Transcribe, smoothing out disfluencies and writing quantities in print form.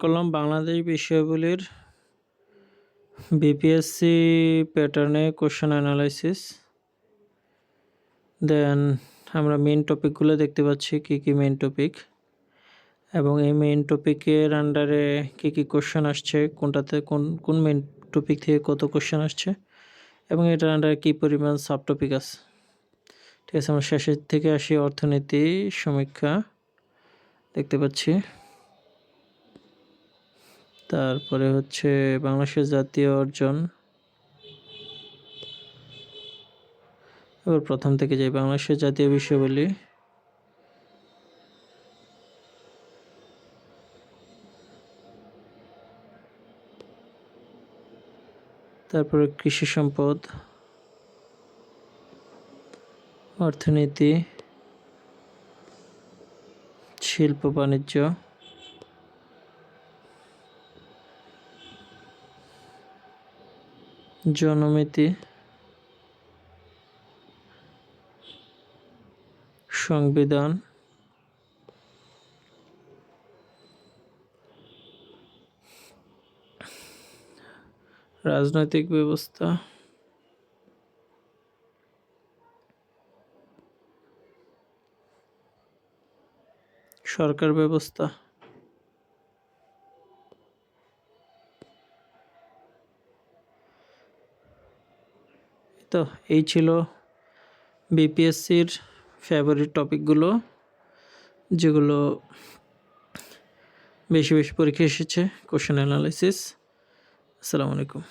করলাম বাংলাদেশ বিষয়াবলীর বিপিএসসি প্যাটার্নে question analysis. দেন আমরা মেইন টপিকগুলো দেখতে পাচ্ছি কি কি মেইন টপিক, এবং এই মেইন টপিকের আন্ডারে কি কি কোশ্চেন আসছে, কোনটাতে কোন মেইন টপিক থেকে কত কোশ্চেন আসছে, এবং এটার আন্ডারে কী পরিমাণ সাব টপিক আছে। ঠিক আছে, আমরা শেষের থেকে আসি অর্থনীতি সমীক্ষা দেখতে পাচ্ছি। তারপরে হচ্ছে বাংলাদেশের জাতীয় অর্জন। এবার প্রথম থেকে যাই, বাংলাদেশের জাতীয় বিষয়াবলী। তারপরে কৃষি সম্পদ, অর্থনীতি, শিল্প বাণিজ্য, জনমিতি, সংবিধান, রাজনৈতিক ব্যবস্থা, সরকার ব্যবস্থা। তো এই ছিল বিপিএসসির ফেভারিট টপিকগুলো, যেগুলো বেশি বেশি পরীক্ষা এসেছে। Question analysis. আসসালামু আলাইকুম।